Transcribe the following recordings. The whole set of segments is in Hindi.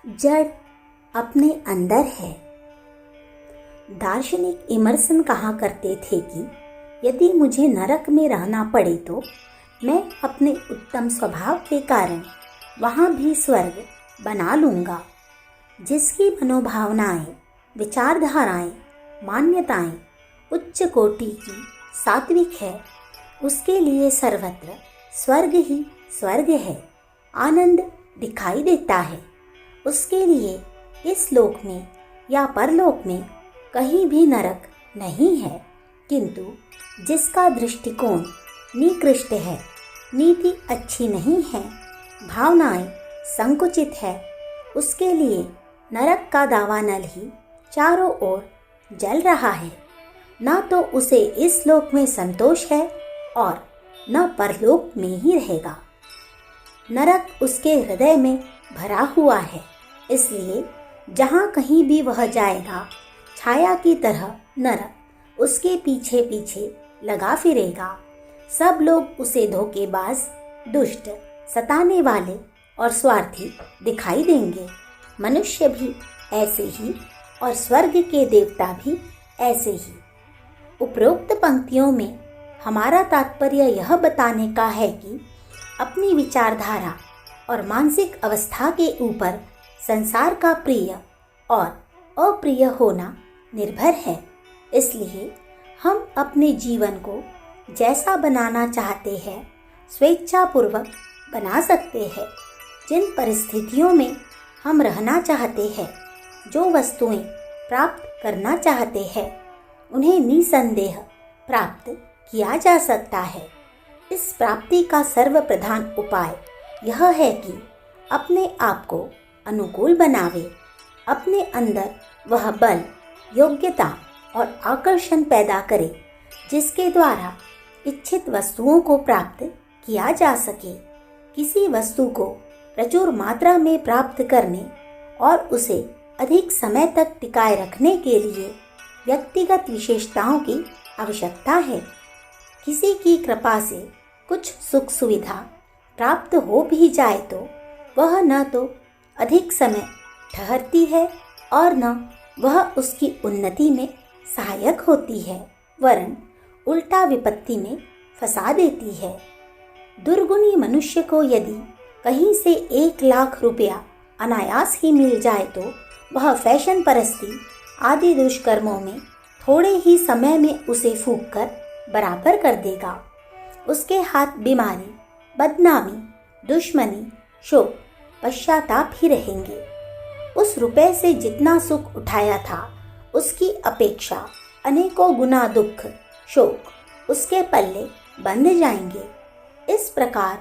जड़ अपने अंदर है। दार्शनिक इमर्सन कहा करते थे कि यदि मुझे नरक में रहना पड़े तो मैं अपने उत्तम स्वभाव के कारण वहाँ भी स्वर्ग बना लूँगा। जिसकी मनोभावनाएं, विचारधाराएं, मान्यताएं उच्च कोटि की सात्विक है, उसके लिए सर्वत्र स्वर्ग ही स्वर्ग है, आनंद दिखाई देता है। उसके लिए इस लोक में या परलोक में कहीं भी नरक नहीं है। किंतु जिसका दृष्टिकोण निकृष्ट है, नीति अच्छी नहीं है, भावनाएं संकुचित है, उसके लिए नरक का दावानल ही चारों ओर जल रहा है। न तो उसे इस लोक में संतोष है और न परलोक में ही रहेगा। नरक उसके हृदय में भरा हुआ है, इसलिए जहाँ कहीं भी वह जाएगा, छाया की तरह नरक उसके पीछे पीछे लगा फिरेगा। सब लोग उसे धोखेबाज, दुष्ट, सताने वाले और स्वार्थी दिखाई देंगे। मनुष्य भी ऐसे ही और स्वर्ग के देवता भी ऐसे ही। उपरोक्त पंक्तियों में हमारा तात्पर्य यह बताने का है कि अपनी विचारधारा और मानसिक अवस्था के ऊपर संसार का प्रिय और अप्रिय होना निर्भर है। इसलिए हम अपने जीवन को जैसा बनाना चाहते हैं स्वेच्छापूर्वक बना सकते हैं। जिन परिस्थितियों में हम रहना चाहते हैं, जो वस्तुएं प्राप्त करना चाहते हैं, उन्हें निसंदेह प्राप्त किया जा सकता है। इस प्राप्ति का सर्वप्रधान उपाय यह है कि अपने आप को अनुकूल बनावे, अपने अंदर वह बल, योग्यता और आकर्षण पैदा करे जिसके द्वारा इच्छित वस्तुओं को प्राप्त किया जा सके। किसी वस्तु को प्रचुर मात्रा में प्राप्त करने और उसे अधिक समय तक टिकाए रखने के लिए व्यक्तिगत विशेषताओं की आवश्यकता है। किसी की कृपा से कुछ सुख सुविधा प्राप्त हो भी जाए तो वह न तो अधिक समय ठहरती है और न वह उसकी उन्नति में सहायक होती है, वरन उल्टा विपत्ति में फंसा देती है। दुर्गुणी मनुष्य को यदि कहीं से 1,00,000 रुपया अनायास ही मिल जाए तो वह फैशन परस्ती आदि दुष्कर्मों में थोड़े ही समय में उसे फूंक कर बराबर कर देगा। उसके हाथ बीमारी, बदनामी, दुश्मनी, शोक, पश्चाताप ही रहेंगे। उस रुपए से जितना सुख उठाया था, उसकी अपेक्षा अनेकों गुना दुख, शोक उसके पल्ले बंध जाएंगे। इस प्रकार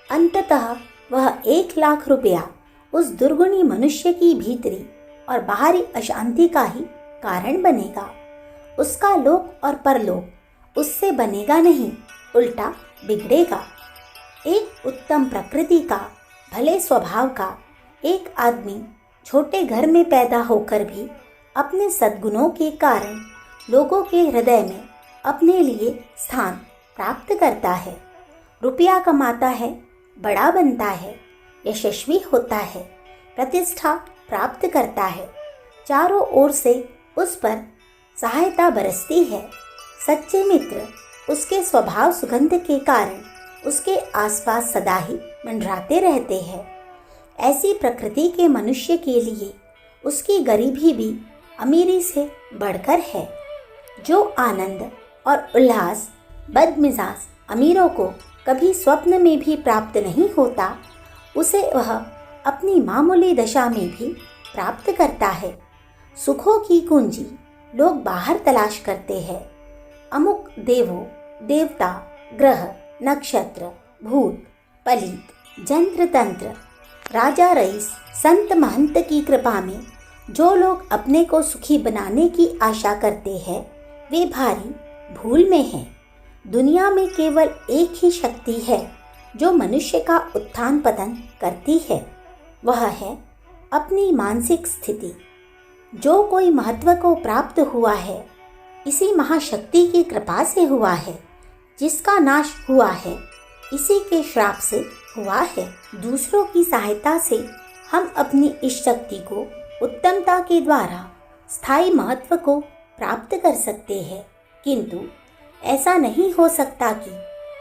अंततः वह 1,00,000 रुपया उस दुर्गुणी मनुष्य की भीतरी और बाहरी अशांति का ही कारण बनेगा। उसका लोक और परलोक उससे बनेगा नहीं, उल्टा बिगड़ेगा। एक उत्तम प्रकृति का, भले स्वभाव का एक आदमी छोटे घर में पैदा होकर भी अपने सद्गुणों के कारण लोगों के हृदय में अपने लिए स्थान प्राप्त करता है। रुपया कमाता है, बड़ा बनता है, यशस्वी होता है, प्रतिष्ठा प्राप्त करता है, चारों ओर से उस पर सहायता बरसती है। सच्चे मित्र उसके स्वभाव सुगंध के कारण उसके आसपास सदा ही मंडराते रहते हैं। ऐसी प्रकृति के मनुष्य के लिए उसकी गरीबी भी अमीरी से बढ़कर है। जो आनंद और उल्लास बदमिजाज अमीरों को कभी स्वप्न में भी प्राप्त नहीं होता, उसे वह अपनी मामूली दशा में भी प्राप्त करता है। सुखों की कुंजी लोग बाहर तलाश करते हैं। अमुक देवों, देवता, ग्रह, नक्षत्र, भूत, पलीत, जंत्र तंत्र, राजा रईस, संत महंत की कृपा में जो लोग अपने को सुखी बनाने की आशा करते हैं, वे भारी भूल में हैं। दुनिया में केवल एक ही शक्ति है जो मनुष्य का उत्थान पतन करती है, वह है अपनी मानसिक स्थिति। जो कोई महत्व को प्राप्त हुआ है, इसी महाशक्ति की कृपा से हुआ है। जिसका नाश हुआ है, इसी के श्राप से हुआ है। दूसरों की सहायता से हम अपनी इस शक्ति को उत्तमता के द्वारा स्थायी महत्व को प्राप्त कर सकते हैं, किंतु ऐसा नहीं हो सकता कि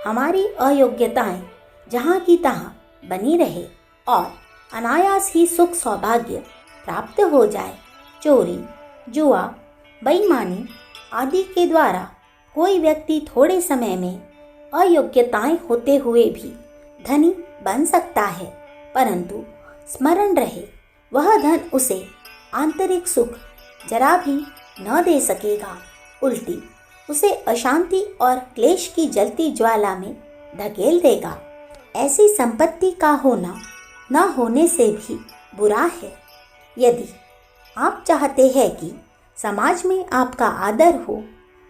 हमारी अयोग्यताएं जहाँ की तहाँ बनी रहे और अनायास ही सुख सौभाग्य प्राप्त हो जाए। चोरी, जुआ, बेईमानी आदि के द्वारा कोई व्यक्ति थोड़े समय में अयोग्यताएं होते हुए भी धनी बन सकता है, परंतु स्मरण रहे वह धन उसे आंतरिक सुख जरा भी न दे सकेगा, उल्टी उसे अशांति और क्लेश की जलती ज्वाला में धकेल देगा। ऐसी संपत्ति का होना न होने से भी बुरा है। यदि आप चाहते हैं कि समाज में आपका आदर हो,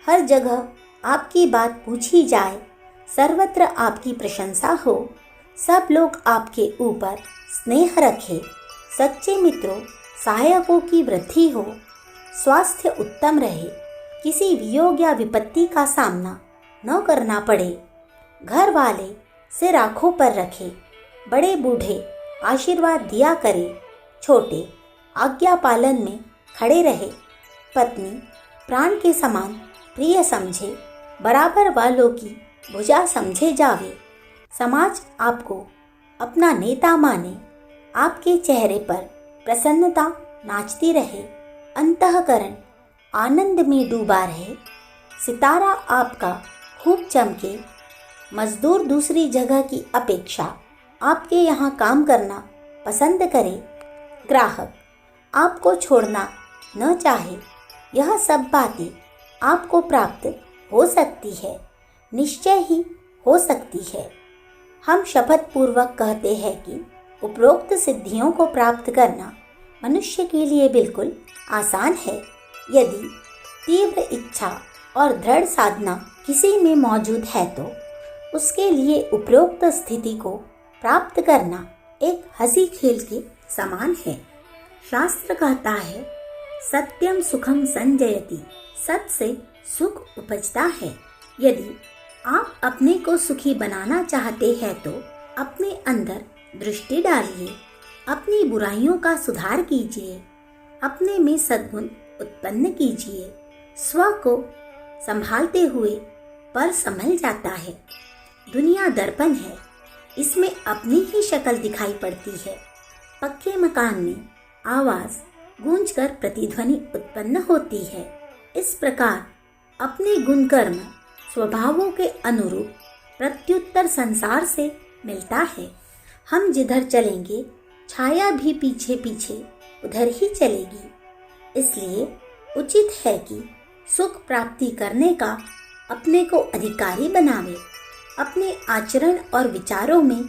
हर जगह आपकी बात पूछी जाए, सर्वत्र आपकी प्रशंसा हो, सब लोग आपके ऊपर स्नेह रखें, सच्चे मित्रों सहायकों की वृद्धि हो, स्वास्थ्य उत्तम रहे, किसी वियोग या विपत्ति का सामना न करना पड़े, घर वाले सिर आँखों पर रखे, बड़े बूढ़े आशीर्वाद दिया करे, छोटे आज्ञा पालन में खड़े रहे, पत्नी प्राण के समान प्रिय समझे, बराबर वालों की भुजा समझे जावे, समाज आपको अपना नेता माने, आपके चेहरे पर प्रसन्नता नाचती रहे, अंतःकरण आनंद में डूबा रहे, सितारा आपका खूब चमके, मजदूर दूसरी जगह की अपेक्षा आपके यहाँ काम करना पसंद करे, ग्राहक आपको छोड़ना न चाहे, यह सब बातें आपको प्राप्त हो सकती है, निश्चय ही हो सकती है। हम शपथ पूर्वक कहते हैं कि उपरोक्त सिद्धियों को प्राप्त करना मनुष्य के लिए बिल्कुल आसान है, यदि तीव्र इच्छा और दृढ़ साधना किसी में मौजूद है तो उसके लिए उपरोक्त स्थिति को प्राप्त करना एक हंसी खेल के समान है। शास्त्र कहता है, सत्यम सुखम संजयति, सत्य से सुख उपजता है। यदि आप अपने को सुखी बनाना चाहते हैं तो अपने अंदर दृष्टि डालिए, अपनी बुराइयों का सुधार कीजिए, अपने में सद्गुण उत्पन्न कीजिए। स्व को संभालते हुए पर संभल जाता है। दुनिया दर्पण है, इसमें अपनी ही शक्ल दिखाई पड़ती है। पक्के मकान में आवाज गूंजकर प्रतिध्वनि उत्पन्न होती है। इस प्रकार अपने गुण कर्म स्वभावों के अनुरूप प्रत्युत्तर संसार से मिलता है। हम जिधर चलेंगे छाया भी पीछे पीछे उधर ही चलेगी। इसलिए उचित है कि सुख प्राप्ति करने का अपने को अधिकारी बनावे, अपने आचरण और विचारों में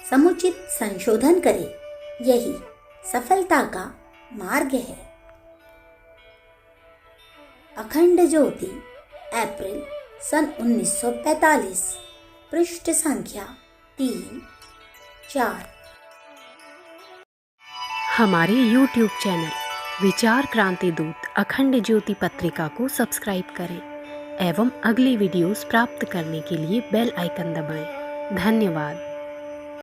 समुचित संशोधन करे। यही सफलता का मार्ग है। अखंड ज्योति, अप्रैल सन 1945, पृष्ठ संख्या 3-4। हमारे YouTube चैनल विचार क्रांति दूत अखंड ज्योति पत्रिका को सब्सक्राइब करें एवं अगली वीडियोस प्राप्त करने के लिए बेल आइकन दबाएं। धन्यवाद।